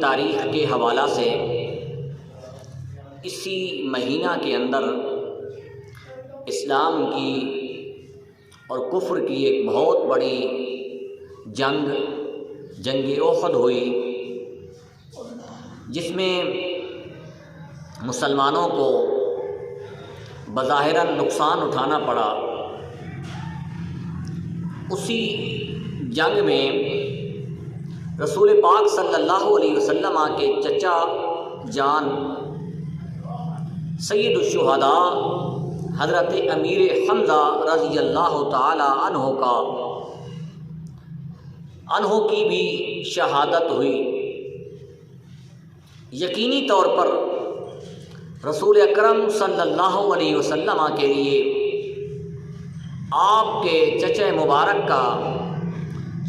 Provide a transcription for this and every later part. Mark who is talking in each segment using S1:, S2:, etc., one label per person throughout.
S1: تاریخ کے حوالہ سے اسی مہینہ کے اندر اسلام کی اور کفر کی ایک بہت بڑی جنگ احد ہوئی، جس میں مسلمانوں کو بظاہراً نقصان اٹھانا پڑا۔ اسی جنگ میں رسول پاک صلی اللہ علیہ وسلم کے چچا جان سید الشہداء حضرت امیر حمزہ رضی اللہ تعالی عنہ کی بھی شہادت ہوئی۔ یقینی طور پر رسول اکرم صلی اللہ علیہ وسلم کے لیے آپ کے چچا مبارک کا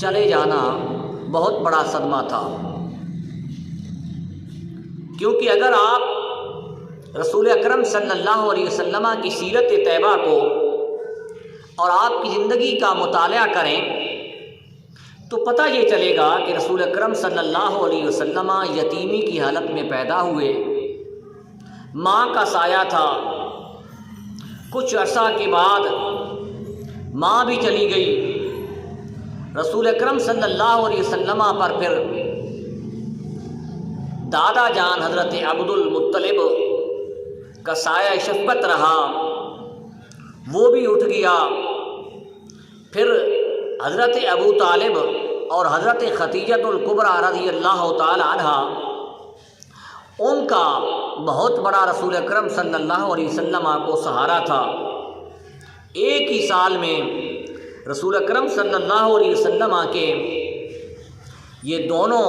S1: چلے جانا بہت بڑا صدمہ تھا، کیونکہ اگر آپ رسول اکرم صلی اللہ علیہ وسلم کی سیرت طیبہ کو اور آپ کی زندگی کا مطالعہ کریں تو پتہ یہ چلے گا کہ رسول اکرم صلی اللہ علیہ وسلم یتیمی کی حالت میں پیدا ہوئے، ماں کا سایہ تھا۔ کچھ عرصہ کے بعد ماں بھی چلی گئی، رسول اکرم صلی اللہ علیہ وسلم پر پھر دادا جان حضرت عبد المطلب کا سایہ شفقت رہا، وہ بھی اٹھ گیا۔ پھر حضرت ابو طالب اور حضرت خدیجہ الکبریٰ رضی اللہ تعالی عنہا، ان کا بہت بڑا رسول اکرم صلی اللہ علیہ وسلم کو سہارا تھا۔ ایک ہی سال میں رسول اکرم صلی اللہ علیہ وسلم کے یہ دونوں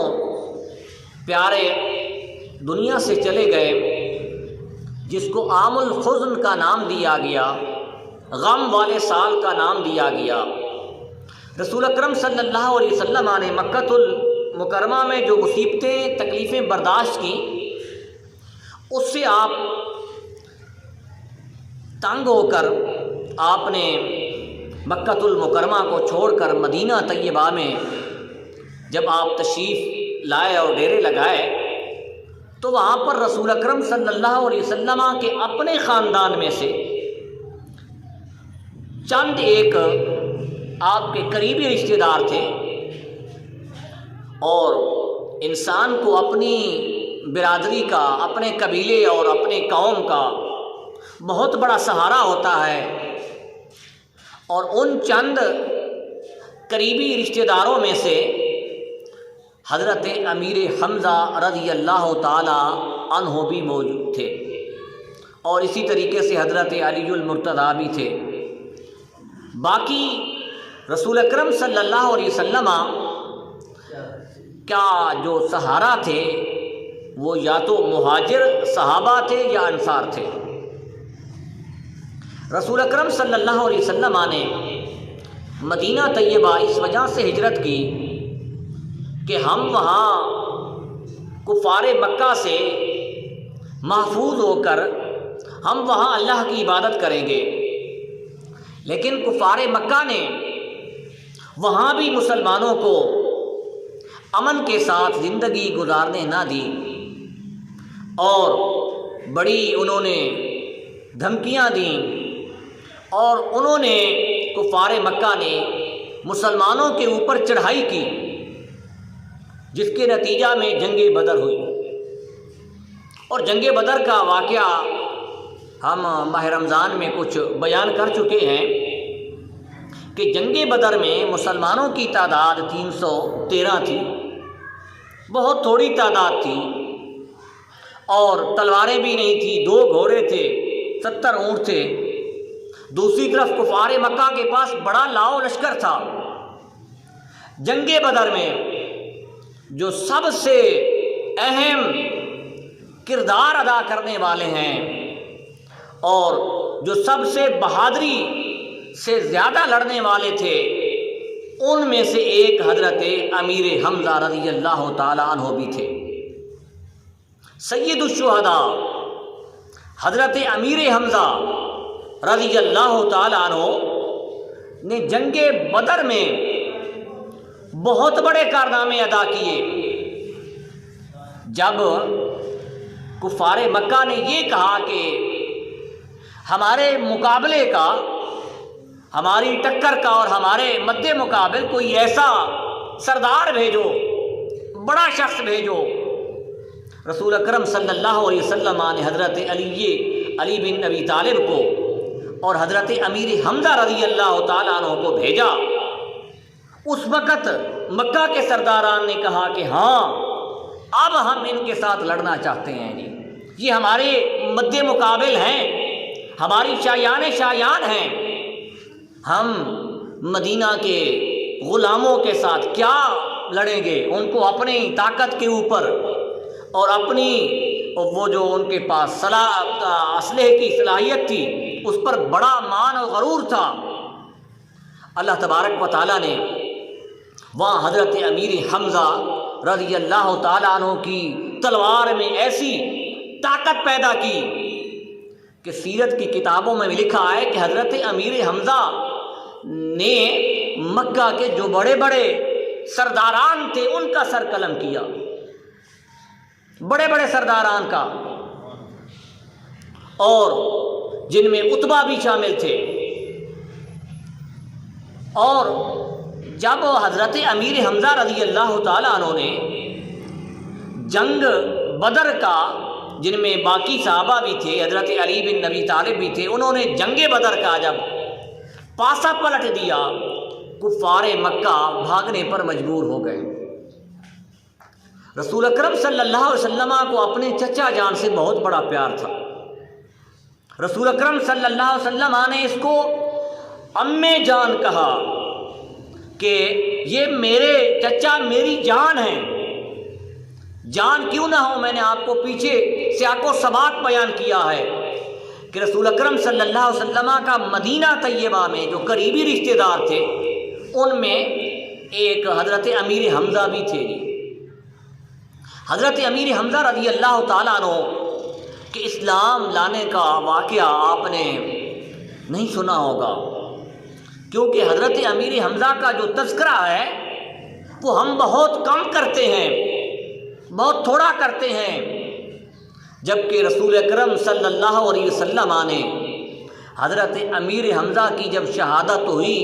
S1: پیارے دنیا سے چلے گئے، جس کو عام الحزن کا نام دیا گیا، غم والے سال کا نام دیا گیا۔ رسول اکرم صلی اللہ علیہ وسلم نے مکہ المکرمہ میں جو مصیبتیں تکلیفیں برداشت کی، اس سے آپ تنگ ہو کر آپ نے مکہ المکرمہ کو چھوڑ کر مدینہ طیبہ میں جب آپ تشریف لائے اور ڈیرے لگائے، تو وہاں پر رسول اکرم صلی اللہ علیہ وسلم کے اپنے خاندان میں سے چند ایک آپ کے قریبی رشتہ دار تھے، اور انسان کو اپنی برادری کا، اپنے قبیلے اور اپنے قوم کا بہت بڑا سہارا ہوتا ہے، اور ان چند قریبی رشتہ داروں میں سے حضرت امیر حمزہ رضی اللہ تعالی عنہ بھی موجود تھے، اور اسی طریقے سے حضرت علی المرتضیٰ بھی تھے۔ باقی رسول اکرم صلی اللہ علیہ وسلم کا جو سہارا تھے وہ یا تو مہاجر صحابہ تھے یا انصار تھے۔ رسول اکرم صلی اللہ علیہ وسلم نے مدینہ طیبہ اس وجہ سے ہجرت کی کہ ہم وہاں کفار مکہ سے محفوظ ہو کر ہم وہاں اللہ کی عبادت کریں گے، لیکن کفار مکہ نے وہاں بھی مسلمانوں کو امن کے ساتھ زندگی گزارنے نہ دی، اور بڑی انہوں نے دھمکیاں دیں، اور انہوں نے کفار مکہ نے مسلمانوں کے اوپر چڑھائی کی، جس کے نتیجہ میں جنگ بدر ہوئی۔ اور جنگ بدر کا واقعہ ہم ماہ رمضان میں کچھ بیان کر چکے ہیں کہ جنگ بدر میں مسلمانوں کی تعداد 313 تھی، بہت تھوڑی تعداد تھی، اور تلواریں بھی نہیں تھیں، 2 گھوڑے تھے، 70 اونٹ تھے۔ دوسری طرف کفار مکہ کے پاس بڑا لاؤ لشکر تھا۔ جنگ بدر میں جو سب سے اہم کردار ادا کرنے والے ہیں اور جو سب سے بہادری سے زیادہ لڑنے والے تھے، ان میں سے ایک حضرت امیر حمزہ رضی اللہ تعالی عنہ بھی تھے۔ سید الشہداء حضرت امیر حمزہ رضی اللہ تعالی عنہ نے جنگ بدر میں بہت بڑے کارنامے ادا کیے۔ جب کفار مکہ نے یہ کہا کہ ہمارے مقابلے کا، ہماری ٹکر کا اور ہمارے مد مقابل کوئی ایسا سردار بھیجو، بڑا شخص بھیجو، رسول اکرم صلی اللہ علیہ وسلم نے حضرت علی بن ابی طالب کو اور حضرت امیر حمزہ رضی اللہ تعالیٰ عنہ کو بھیجا۔ اس وقت مکہ کے سرداران نے کہا کہ ہاں اب ہم ان کے ساتھ لڑنا چاہتے ہیں جی، یہ ہمارے مد مقابل ہیں، ہماری شایان ہیں، ہم مدینہ کے غلاموں کے ساتھ کیا لڑیں گے؟ ان کو اپنی طاقت کے اوپر اور اپنی وہ جو ان کے پاس اسلحے کی صلاحیت تھی اس پر بڑا مان اور غرور تھا۔ اللہ تبارک و تعالیٰ نے وہاں حضرت امیر حمزہ رضی اللہ تعالیٰ عنہ کی تلوار میں ایسی طاقت پیدا کی کہ سیرت کی کتابوں میں بھی لکھا ہے کہ حضرت امیر حمزہ نے مکہ کے جو بڑے بڑے سرداران تھے ان کا سر قلم کیا، بڑے بڑے سرداران کا، اور جن میں عتبہ بھی شامل تھے۔ اور جب حضرت امیر حمزہ رضی اللہ تعالیٰ عنہ نے جنگ بدر کا، جن میں باقی صحابہ بھی تھے، حضرت علی بن ابی طالب بھی تھے، انہوں نے جنگ بدر کا جب پاسا پلٹ دیا، کفار مکہ بھاگنے پر مجبور ہو گئے۔ رسول اکرم صلی اللہ علیہ وسلم کو اپنے چچا جان سے بہت بڑا پیار تھا۔ رسول اکرم صلی اللہ علیہ وسلم نے اس کو امّے جان کہا کہ یہ میرے چچا میری جان ہیں، جان کیوں نہ ہو۔ میں نے آپ کو پیچھے سیاق و سباق بیان کیا ہے کہ رسول اکرم صلی اللہ علیہ وسلم کا مدینہ طیبہ میں جو قریبی رشتہ دار تھے ان میں ایک حضرت امیر حمزہ بھی تھے جی۔ حضرت امیر حمزہ رضی اللہ تعالیٰ عنہ کہ اسلام لانے کا واقعہ آپ نے نہیں سنا ہوگا، کیونکہ حضرت امیر حمزہ کا جو تذکرہ ہے وہ ہم بہت کم کرتے ہیں، بہت تھوڑا کرتے ہیں، جبکہ رسول اکرم صلی اللہ علیہ وسلم نے حضرت امیر حمزہ کی جب شہادت ہوئی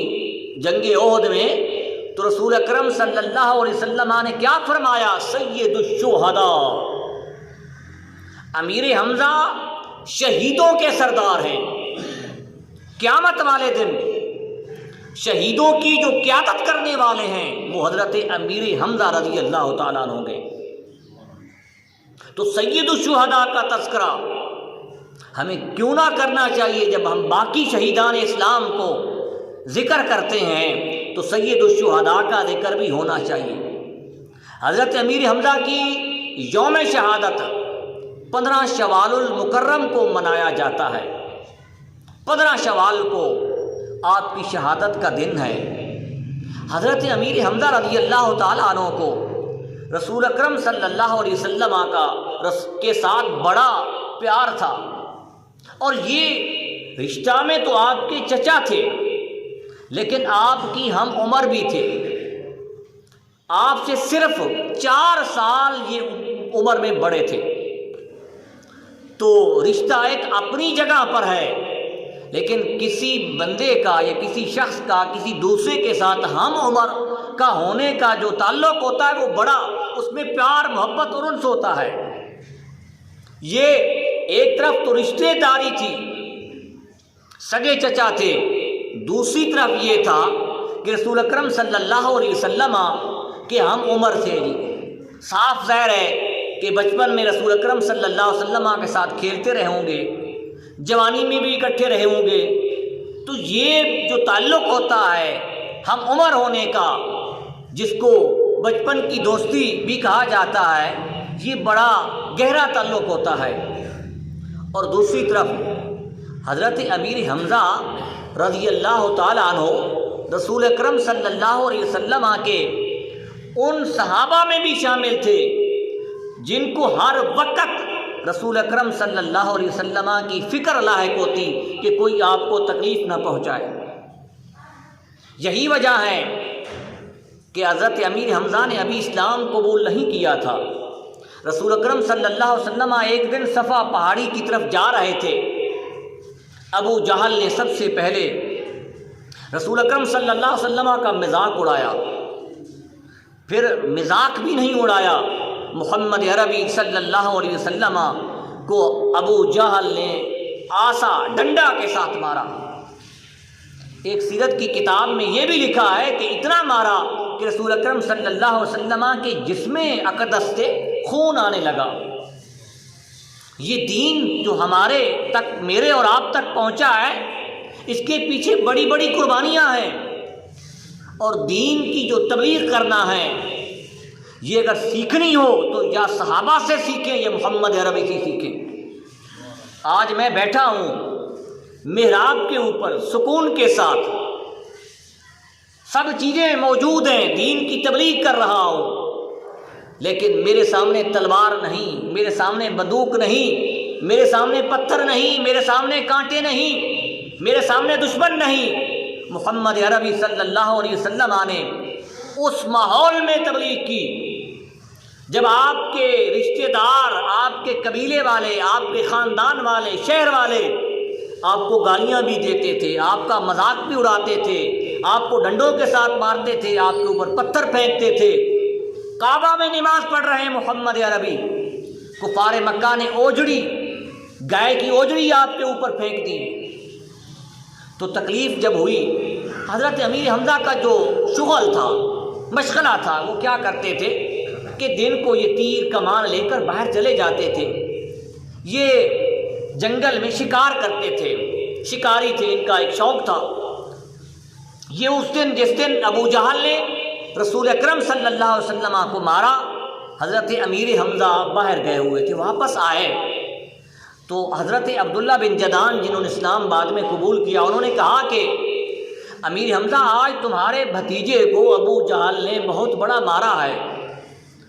S1: جنگ احد میں تو رسول اکرم صلی اللہ علیہ وسلم نے کیا فرمایا؟ سید الشہداء، امیر حمزہ شہیدوں کے سردار ہیں۔ قیامت والے دن شہیدوں کی جو قیادت کرنے والے ہیں وہ حضرت امیر حمزہ رضی اللہ تعالیٰ عنہ ہوں گے۔ تو سید الشہداء کا تذکرہ ہمیں کیوں نہ کرنا چاہیے؟ جب ہم باقی شہیدان اسلام کو ذکر کرتے ہیں تو سید الشہداء کا ذکر بھی ہونا چاہیے۔ حضرت امیر حمزہ کی یوم شہادت 15 شوال المکرم کو منایا جاتا ہے۔ 15 شوال کو آپ کی شہادت کا دن ہے۔ حضرت امیر حمزہ رضی اللہ تعالیٰ عنہ کو رسول اکرم صلی اللہ علیہ وسلم کے ساتھ بڑا پیار تھا، اور یہ رشتہ میں تو آپ کے چچا تھے لیکن آپ کی ہم عمر بھی تھے، آپ سے صرف 4 سال یہ عمر میں بڑے تھے۔ تو رشتہ ایک اپنی جگہ پر ہے، لیکن کسی بندے کا یا کسی شخص کا کسی دوسرے کے ساتھ ہم عمر کا ہونے کا جو تعلق ہوتا ہے وہ بڑا، اس میں پیار محبت اور انس ہوتا ہے۔ یہ ایک طرف تو رشتے داری تھی، سگے چچا تھے، دوسری طرف یہ تھا کہ رسول اکرم صلی اللہ علیہ وسلم کے ہم عمر تھے جی۔ صاف ظاہر ہے کہ بچپن میں رسول اکرم صلی اللہ علیہ وسلم کے ساتھ کھیلتے رہے ہوں گے، جوانی میں بھی اکٹھے رہے ہوں گے، تو یہ جو تعلق ہوتا ہے ہم عمر ہونے کا، جس کو بچپن کی دوستی بھی کہا جاتا ہے، یہ بڑا گہرا تعلق ہوتا ہے۔ اور دوسری طرف حضرت امیر حمزہ رضی اللہ تعالیٰ عنہ رسول اکرم صلی اللہ علیہ وسلم کے ان صحابہ میں بھی شامل تھے جن کو ہر وقت رسول اکرم صلی اللہ علیہ وسلم کی فکر لاحق ہوتی کہ کوئی آپ کو تکلیف نہ پہنچائے۔ یہی وجہ ہے کہ حضرت امیر حمزہ نے ابھی اسلام قبول نہیں کیا تھا، رسول اکرم صلی اللہ علیہ وسلم ایک دن صفا پہاڑی کی طرف جا رہے تھے۔ ابو جہل نے سب سے پہلے رسول اکرم صلی اللہ علیہ وسلم کا مذاق اڑایا، پھر مذاق بھی نہیں اڑایا، محمد عربی صلی اللہ علیہ وسلم کو ابو جہل نے آسا ڈنڈا کے ساتھ مارا۔ ایک سیرت کی کتاب میں یہ بھی لکھا ہے کہ اتنا مارا کہ رسول اکرم صلی اللہ علیہ وسلم کے جسم اقدس سے خون آنے لگا۔ یہ دین جو ہمارے تک، میرے اور آپ تک پہنچا ہے، اس کے پیچھے بڑی بڑی قربانیاں ہیں، اور دین کی جو تبلیغ کرنا ہے، یہ اگر سیکھنی ہو تو یا صحابہ سے سیکھیں یا محمد عربی سے سیکھیں۔ آج میں بیٹھا ہوں محراب کے اوپر سکون کے ساتھ، سب چیزیں موجود ہیں، دین کی تبلیغ کر رہا ہوں، لیکن میرے سامنے تلوار نہیں، میرے سامنے بندوق نہیں، میرے سامنے پتھر نہیں، میرے سامنے کانٹے نہیں، میرے سامنے دشمن نہیں۔ محمد عربی صلی اللہ علیہ وسلم نے اس ماحول میں تبلیغ کی جب آپ کے رشتہ دار، آپ کے قبیلے والے، آپ کے خاندان والے، شہر والے آپ کو گالیاں بھی دیتے تھے، آپ کا مذاق بھی اڑاتے تھے، آپ کو ڈنڈوں کے ساتھ مارتے تھے، آپ کے اوپر پتھر پھینکتے تھے۔ کعبہ میں نماز پڑھ رہے ہیں محمد عربی، کفار مکہ نے اوجڑی، گائے کی اوجڑی آپ کے اوپر پھینک دی۔ تو تکلیف جب ہوئی، حضرت امیر حمزہ کا جو شغل تھا، مشغلہ تھا، وہ کیا کرتے تھے کہ دن کو یہ تیر کمان لے کر باہر چلے جاتے تھے، یہ جنگل میں شکار کرتے تھے، شکاری تھے، ان کا ایک شوق تھا۔ یہ اس دن جس دن ابو جہل نے رسول اکرم صلی اللہ علیہ وسلم کو مارا، حضرت امیر حمزہ باہر گئے ہوئے تھے، واپس آئے تو حضرت عبداللہ بن جدعان جنہوں نے اسلام بعد میں قبول کیا، انہوں نے کہا کہ امیر حمزہ آج تمہارے بھتیجے کو ابو جہل نے بہت بڑا مارا ہے،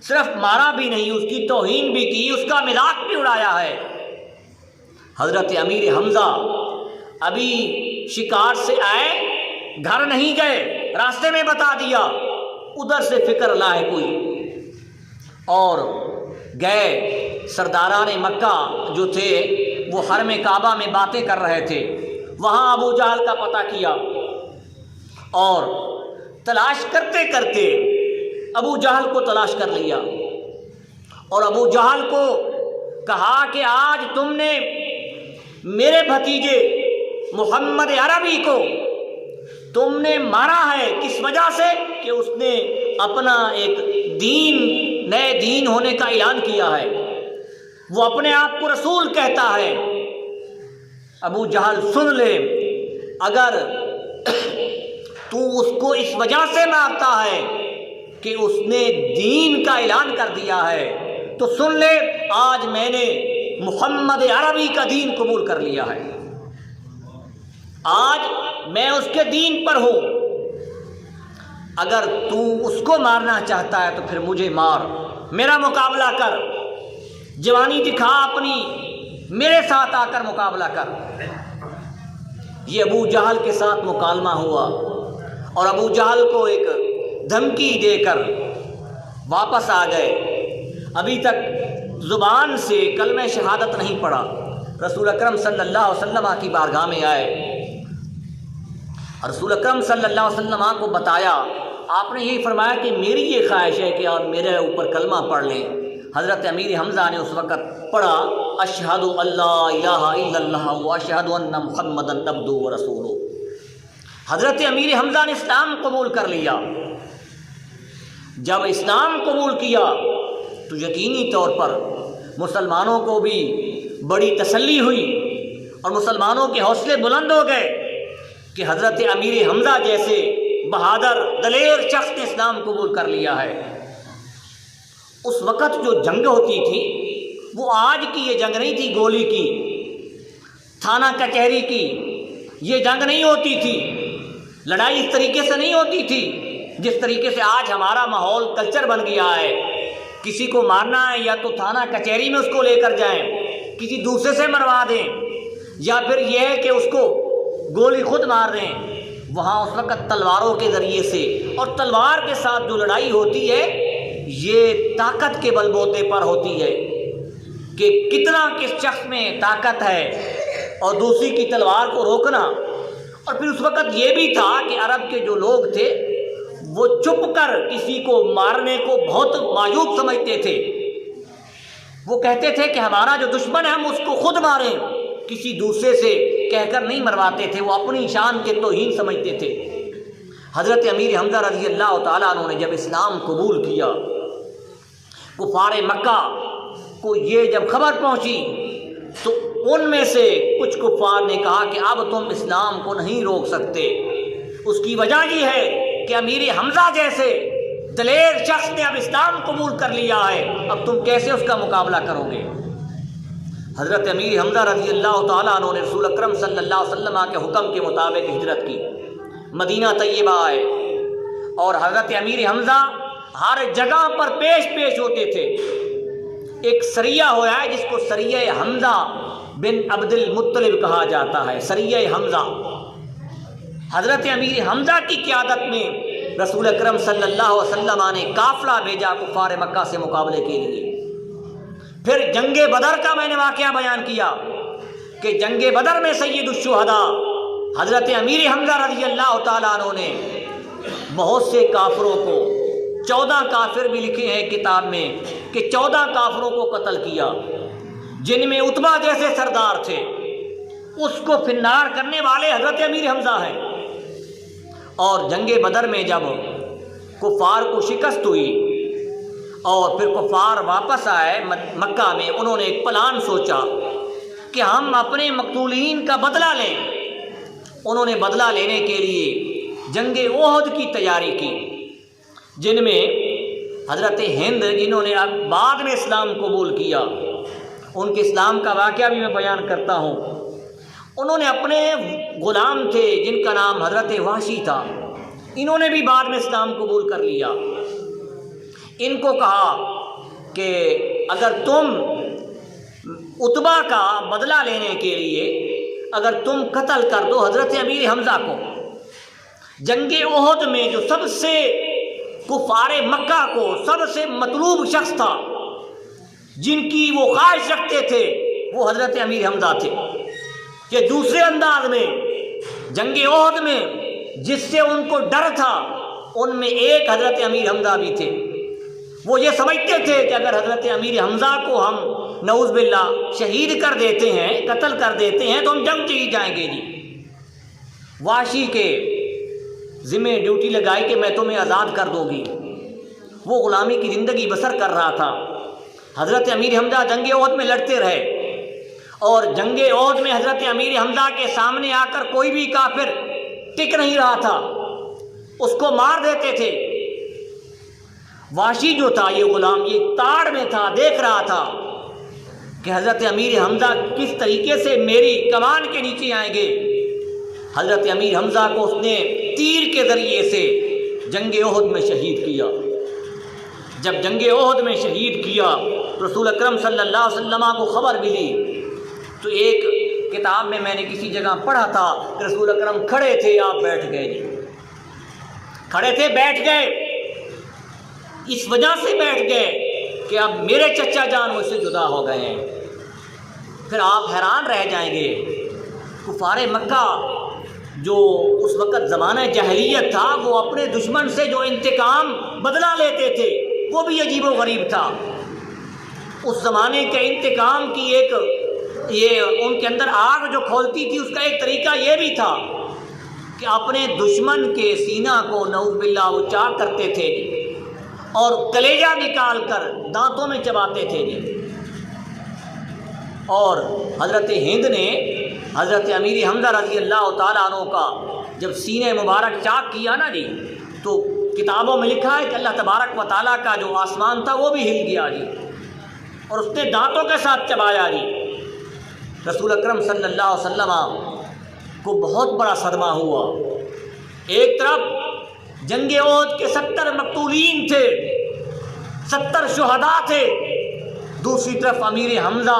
S1: صرف مارا بھی نہیں، اس کی توہین بھی کی، اس کا مذاق بھی اڑایا ہے۔ حضرت امیر حمزہ ابھی شکار سے آئے، گھر نہیں گئے، راستے میں بتا دیا، ادھر سے فکر لاحق ہوئی اور گئے۔ سرداران مکہ جو تھے وہ حرم کعبہ میں باتیں کر رہے تھے، وہاں ابو جہل کا پتہ کیا اور تلاش کرتے کرتے ابو جہل کو تلاش کر لیا، اور ابو جہل کو کہا کہ آج تم نے میرے بھتیجے محمد عربی کو تم نے مارا ہے، کس وجہ سے؟ کہ اس نے اپنا ایک دین، نئے دین ہونے کا اعلان کیا ہے، وہ اپنے آپ کو رسول کہتا ہے۔ ابو جہل سن لے، اگر تو اس کو اس وجہ سے مارتا ہے کہ اس نے دین کا اعلان کر دیا ہے، تو سن لے آج میں نے محمد عربی کا دین قبول کر لیا ہے، آج میں اس کے دین پر ہوں۔ اگر تو اس کو مارنا چاہتا ہے تو پھر مجھے مار، میرا مقابلہ کر، جوانی دکھا اپنی، میرے ساتھ آ کر مقابلہ کر۔ یہ ابو جہل کے ساتھ مکالمہ ہوا اور ابو جہل کو ایک دھمکی دے کر واپس آ گئے۔ ابھی تک زبان سے کلمہ شہادت نہیں پڑا، رسول اکرم صلی اللہ علیہ وسلم کی بارگاہ میں آئے، رسول اکرم صلی اللہ علیہ وسلم کو بتایا، آپ نے یہی فرمایا کہ میری یہ خواہش ہے کہ آپ میرے اوپر کلمہ پڑھ لیں۔ حضرت امیر حمزہ نے اس وقت پڑھا، اشہد اللہ الہ الا اللہ واشہد ان محمدا عبدہ ورسولہ۔ حضرت امیر حمزہ نے اسلام قبول کر لیا۔ جب اسلام قبول کیا تو یقینی طور پر مسلمانوں کو بھی بڑی تسلی ہوئی اور مسلمانوں کے حوصلے بلند ہو گئے کہ حضرت امیر حمزہ جیسے بہادر دلیر شخص نے اسلام قبول کر لیا ہے۔ اس وقت جو جنگ ہوتی تھی وہ آج کی یہ جنگ نہیں تھی، گولی کی، تھانہ کچہری کی یہ جنگ نہیں ہوتی تھی، لڑائی اس طریقے سے نہیں ہوتی تھی جس طریقے سے آج ہمارا ماحول کلچر بن گیا ہے۔ کسی کو مارنا ہے یا تو تھانہ کچہری میں اس کو لے کر جائیں، کسی دوسرے سے مروا دیں، یا پھر یہ ہے کہ اس کو گولی خود مار دیں۔ وہاں اس وقت تلواروں کے ذریعے سے، اور تلوار کے ساتھ جو لڑائی ہوتی ہے یہ طاقت کے بل بوتے پر ہوتی ہے کہ کتنا کس شخص میں طاقت ہے اور دوسری کی تلوار کو روکنا۔ اور پھر اس وقت یہ بھی تھا کہ عرب کے جو لوگ تھے وہ چھپ کر کسی کو مارنے کو بہت معیوب سمجھتے تھے۔ وہ کہتے تھے کہ ہمارا جو دشمن ہے ہم اس کو خود ماریں، کسی دوسرے سے کہہ کر نہیں مرواتے تھے، وہ اپنی شان کے توہین سمجھتے تھے۔ حضرت امیر حمزہ رضی اللہ تعالیٰ عنہ نے جب اسلام قبول کیا، کفار مکہ کو یہ جب خبر پہنچی تو ان میں سے کچھ کفار نے کہا کہ اب تم اسلام کو نہیں روک سکتے۔ اس کی وجہ یہ ہے کہ امیر حمزہ جیسے دلیر شخص نے اب اسلام قبول کر لیا ہے، اب تم کیسے اس کا مقابلہ کرو گے؟ حضرت امیر حمزہ رضی اللہ تعالیٰ عنہ نے رسول اکرم صلی اللہ علیہ وسلم کے حکم کے مطابق ہجرت کی، مدینہ طیبہ آئے، اور حضرت امیر حمزہ ہر جگہ پر پیش ہوتے تھے۔ ایک سریہ ہوا ہے جس کو سریہ حمزہ بن عبد المطلب کہا جاتا ہے، سریہ حمزہ۔ حضرت امیر حمزہ کی قیادت میں رسول اکرم صلی اللہ علیہ وسلم نے قافلہ بھیجا کفار مکہ سے مقابلے کے لیے۔ پھر جنگ بدر کا میں نے واقعہ بیان کیا کہ جنگ بدر میں سید الشہداء حضرت امیر حمزہ رضی اللہ تعالیٰ عنہ نے بہت سے کافروں کو، 14 کافر بھی لکھے ہیں کتاب میں کہ 14 کافروں کو قتل کیا، جن میں عتبہ جیسے سردار تھے۔ اس کو فنار کرنے والے حضرت امیر حمزہ ہیں۔ اور جنگ بدر میں جب کفار کو شکست ہوئی اور پھر کفار واپس آئے مکہ میں، انہوں نے ایک پلان سوچا کہ ہم اپنے مقتولین کا بدلہ لیں۔ انہوں نے بدلہ لینے کے لیے جنگ احد کی تیاری کی، جن میں حضرت ہند جنہوں نے اب بعد میں اسلام قبول کیا، ان کے اسلام کا واقعہ بھی میں بیان کرتا ہوں۔ انہوں نے اپنے غلام تھے جن کا نام حضرت وحشی تھا، انہوں نے بھی بعد میں اسلام قبول کر لیا۔ ان کو کہا کہ اگر تم عتبہ کا بدلہ لینے کے لیے اگر تم قتل کر دو حضرت امیر حمزہ کو، جنگ احد میں جو سب سے کفار مکہ کو سب سے مطلوب شخص تھا، جن کی وہ خواہش رکھتے تھے، وہ حضرت امیر حمزہ تھے۔ کہ دوسرے انداز میں جنگ احد میں جس سے ان کو ڈر تھا، ان میں ایک حضرت امیر حمزہ بھی تھے۔ وہ یہ سمجھتے تھے کہ اگر حضرت امیر حمزہ کو ہم نعوذ باللہ شہید کر دیتے ہیں، قتل کر دیتے ہیں، تو ہم جنگ جیت جائیں گے جی۔ وحشی کے ذمہ ڈیوٹی لگائی کہ میں تمہیں آزاد کر دوں گی۔ وہ غلامی کی زندگی بسر کر رہا تھا۔ حضرت امیر حمزہ جنگ احد میں لڑتے رہے، اور جنگ احد میں حضرت امیر حمزہ کے سامنے آ کر کوئی بھی کافر ٹک نہیں رہا تھا، اس کو مار دیتے تھے۔ وحشی جو تھا، یہ غلام، یہ تاڑ میں تھا، دیکھ رہا تھا کہ حضرت امیر حمزہ کس طریقے سے میری کمان کے نیچے آئیں گے۔ حضرت امیر حمزہ کو اس نے تیر کے ذریعے سے جنگ احد میں شہید کیا۔ جب جنگ احد میں شہید کیا، رسول اکرم صلی اللہ علیہ وسلم کو خبر ملی، تو ایک کتاب میں نے کسی جگہ پڑھا تھا کہ رسول اکرم کھڑے تھے، آپ بیٹھ گئے جی، کھڑے تھے بیٹھ گئے۔ اس وجہ سے بیٹھ گئے کہ اب میرے چچا جان مجھ سے جدا ہو گئے ہیں۔ پھر آپ حیران رہ جائیں گے، کفار مکہ جو اس وقت زمانہ جاہلیت تھا، وہ اپنے دشمن سے جو انتقام بدلہ لیتے تھے وہ بھی عجیب و غریب تھا۔ اس زمانے کے انتقام کی ایک یہ ان کے اندر آگ جو کھولتی تھی، اس کا ایک طریقہ یہ بھی تھا کہ اپنے دشمن کے سینہ کو نعوذ باللہ وہ چاک کرتے تھے اور کلیجہ نکال کر دانتوں میں چباتے تھے جی۔ اور حضرت ہند نے حضرت امیر حمزہ رضی اللہ تعالیٰ عنہ کا جب سینہ مبارک چاک کیا نا جی، تو کتابوں میں لکھا ہے کہ اللہ تبارک و تعالیٰ کا جو آسمان تھا وہ بھی ہل گیا جی، اور اس نے دانتوں کے ساتھ چبایا جی۔ رسول اکرم صلی اللہ علیہ وسلم کو بہت بڑا صدمہ ہوا۔ ایک طرف جنگ احد کے 70 مقتولین تھے، 70 شہداء تھے، دوسری طرف امیر حمزہ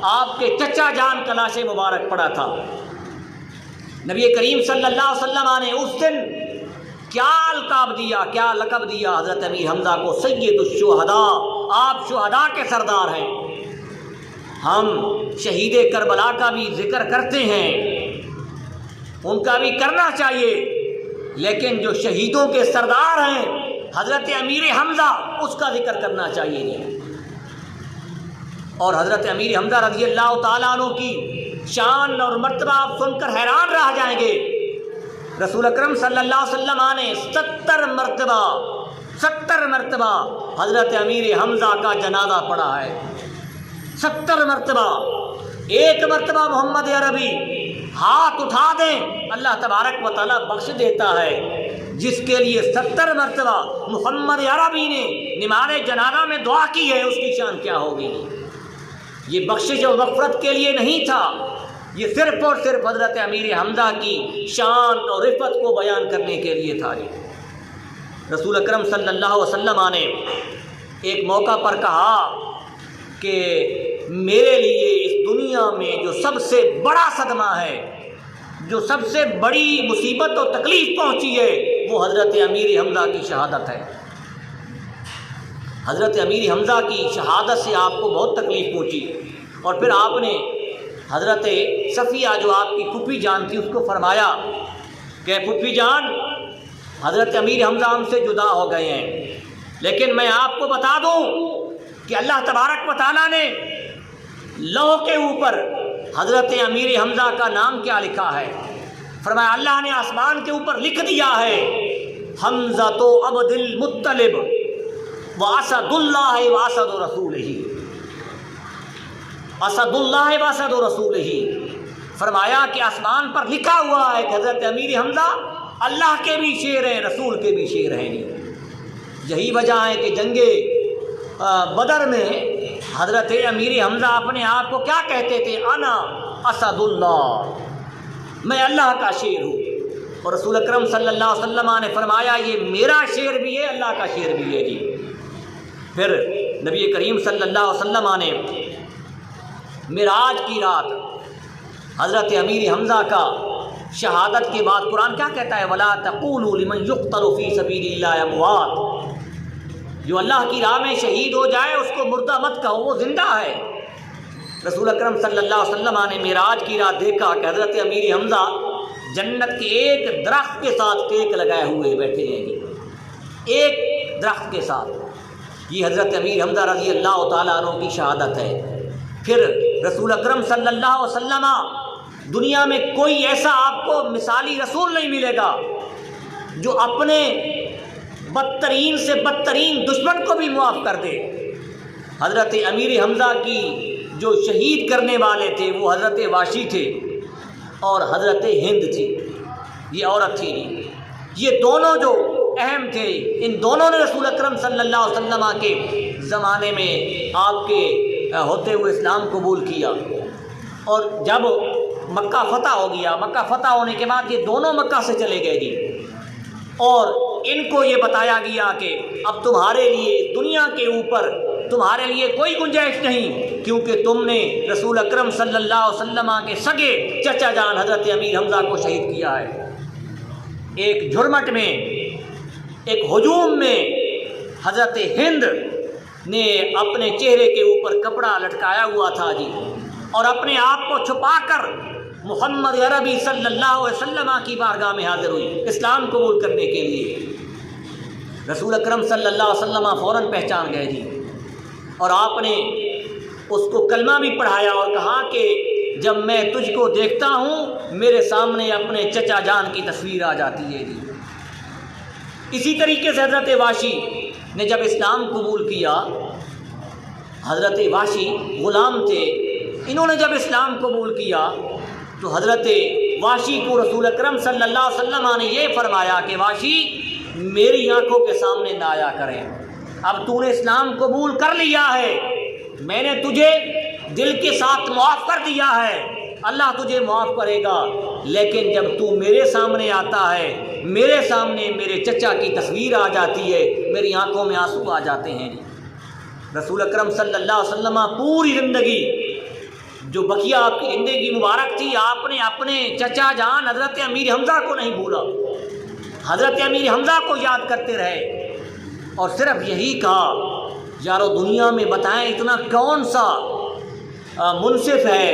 S1: آپ کے چچا جان کا لاش مبارک پڑا تھا۔ نبی کریم صلی اللہ علیہ وسلم نے اس دن کیا القاب دیا، کیا لقب دیا حضرت امیر حمزہ کو؟ سید الشہداء، آپ شہداء کے سردار ہیں۔ ہم شہید کربلا کا بھی ذکر کرتے ہیں، ان کا بھی کرنا چاہیے، لیکن جو شہیدوں کے سردار ہیں حضرت امیر حمزہ، اس کا ذکر کرنا چاہیے نہیں۔ اور حضرت امیر حمزہ رضی اللہ تعالیٰ عنہ کی شان اور مرتبہ آپ سن کر حیران رہ جائیں گے۔ رسول اکرم صلی اللہ علیہ وسلم نے 70 مرتبہ حضرت امیر حمزہ کا جنازہ پڑھا ہے، 70 مرتبہ۔ ایک مرتبہ محمد عربی ہاتھ اٹھا دیں، اللہ تبارک و تعالیٰ بخش دیتا ہے۔ جس کے لیے 70 مرتبہ محمد عربی نے نماز جنازہ میں دعا کی ہے، اس کی شان کیا ہوگی؟ یہ بخشش و مغفرت کے لیے نہیں تھا، یہ صرف اور صرف حضرت امیر حمزہ کی شان اور رفعت کو بیان کرنے کے لیے تھا۔ رسول اکرم صلی اللہ علیہ وسلم نے ایک موقع پر کہا کہ میرے لیے اس دنیا میں جو سب سے بڑا صدمہ ہے، جو سب سے بڑی مصیبت و تکلیف پہنچی ہے، وہ حضرت امیر حمزہ کی شہادت ہے۔ حضرت امیر حمزہ کی شہادت سے آپ کو بہت تکلیف پہنچی، اور پھر آپ نے حضرت صفیہ جو آپ کی پھوپھی جان تھی اس کو فرمایا کہ پھوپھی جان، حضرت امیر حمزہ ہم سے جدا ہو گئے ہیں، لیکن میں آپ کو بتا دوں کہ اللہ تبارک و تعالیٰ نے لوح کے اوپر حضرت امیر حمزہ کا نام کیا لکھا ہے؟ فرمایا اللہ نے آسمان کے اوپر لکھ دیا ہے، حمزہ تو عبد المطلب واسد اللہ واسد رسولہ، اسد اللہ واسد رسولہ۔ فرمایا کہ آسمان پر لکھا ہوا ہے کہ حضرت امیر حمزہ اللہ کے بھی شیر ہیں، رسول کے بھی شیر ہیں۔ یہی وجہ ہے کہ جنگ بدر میں حضرت امیر حمزہ اپنے آپ کو کیا کہتے تھے؟ انا اسد اللہ، میں اللہ کا شیر ہوں۔ اور رسول اکرم صلی اللہ علیہ وسلم نے فرمایا یہ میرا شیر بھی ہے، اللہ کا شیر بھی ہے۔ پھر نبی کریم صلی اللہ علیہ وسلم نے معراج کی رات حضرت امیر حمزہ کا شہادت کے بعد قرآن کیا کہتا ہے؟ وَلَا تَقُولُوا لِمَنْ يُقْتَلُ فِي سَبِيلِ اللَّهِ أَمْوَاتٌ، جو اللہ کی راہ میں شہید ہو جائے اس کو مردہ مت کہو، وہ زندہ ہے۔ رسول اکرم صلی اللہ علیہ وسلم نے معراج کی رات دیکھا کہ حضرت امیر حمزہ جنت کے ایک درخت کے ساتھ ٹیک لگائے ہوئے بیٹھے ہیں، ایک درخت کے ساتھ۔ یہ حضرت امیر حمزہ رضی اللہ تعالیٰ عنہ کی شہادت ہے۔ پھر رسول اکرم صلی اللہ علیہ وسلم، دنیا میں کوئی ایسا آپ کو مثالی رسول نہیں ملے گا جو اپنے بدترین سے بدترین دشمن کو بھی معاف کر دے۔ حضرت امیر حمزہ کی جو شہید کرنے والے تھے وہ حضرت واشی تھے اور حضرت ہند تھی، یہ عورت تھی۔ یہ دونوں جو اہم تھے، ان دونوں نے رسول اکرم صلی اللہ علیہ وسلم کے زمانے میں آپ کے ہوتے ہوئے اسلام قبول کیا۔ اور جب مکہ فتح ہو گیا، مکہ فتح ہونے کے بعد یہ دونوں مکہ سے چلے گئے جی، اور ان کو یہ بتایا گیا کہ اب تمہارے لیے دنیا کے اوپر تمہارے لیے کوئی گنجائش نہیں، کیونکہ تم نے رسول اکرم صلی اللہ علیہ وسلم کے سگے چچا جان حضرت امیر حمزہ کو شہید کیا ہے۔ ایک جھرمٹ میں، ایک ہجوم میں حضرت ہند نے اپنے چہرے کے اوپر کپڑا لٹکایا ہوا تھا جی، اور اپنے آپ کو چھپا کر محمد عربی صلی اللہ علیہ وسلم کی بارگاہ میں حاضر ہوئی اسلام قبول کرنے کے لیے۔ رسول اکرم صلی اللہ علیہ وسلم فوراً پہچان گئے جی، اور آپ نے اس کو کلمہ بھی پڑھایا اور کہا کہ جب میں تجھ کو دیکھتا ہوں میرے سامنے اپنے چچا جان کی تصویر آ جاتی ہے جی۔ اسی طریقے سے حضرت واشی نے جب اسلام قبول کیا، حضرت واشی غلام تھے، انہوں نے جب اسلام قبول کیا تو حضرت واشی کو رسول اکرم صلی اللہ علیہ وسلم نے یہ فرمایا کہ واشی میری آنکھوں کے سامنے نہ آیا کریں، اب تو نے اسلام قبول کر لیا ہے، میں نے تجھے دل کے ساتھ معاف کر دیا ہے، اللہ تجھے معاف کرے گا، لیکن جب تو میرے سامنے آتا ہے، میرے سامنے میرے چچا کی تصویر آ جاتی ہے، میری آنکھوں میں آنسو آ جاتے ہیں۔ رسول اکرم صلی اللہ علیہ وسلم پوری زندگی جو بقیہ آپ کی زندگی مبارک تھی، آپ نے اپنے چچا جان حضرت امیر حمزہ کو نہیں بھولا، حضرت امیر حمزہ کو یاد کرتے رہے اور صرف یہی کہا یارو دنیا میں بتائیں اتنا کون سا منصف ہے،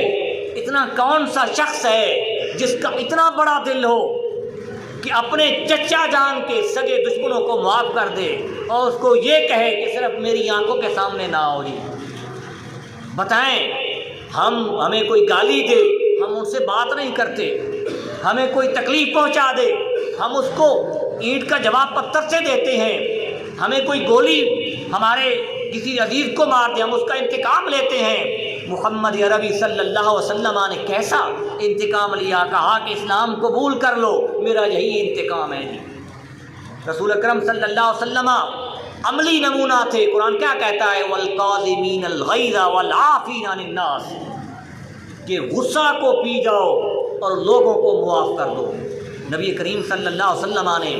S1: اتنا کون سا شخص ہے جس کا اتنا بڑا دل ہو کہ اپنے چچا جان کے سگے دشمنوں کو معاف کر دے اور اس کو یہ کہے کہ صرف میری آنکھوں کے سامنے نہ ہو جی۔ بتائیں ہمیں کوئی گالی دے ہم ان سے بات نہیں کرتے، ہمیں کوئی تکلیف پہنچا دے ہم اس کو اینٹ کا جواب پتھر سے دیتے ہیں، ہمیں کوئی گولی ہمارے کسی عزیز کو مار دے ہم اس کا انتقام لیتے ہیں۔ محمد عربی صلی اللہ علیہ وسلم نے کیسا انتقام لیا، کہا کہ اسلام قبول کر لو میرا یہی انتقام ہے جی۔ رسول اکرم صلی اللہ علیہ وسلم عملی نمونہ تھے۔ قرآن کیا کہتا ہے والکاظمین الغیظ والعافین عن الناس، کہ غصہ کو پی جاؤ اور لوگوں کو معاف کر دو۔ نبی کریم صلی اللہ علیہ وسلم نے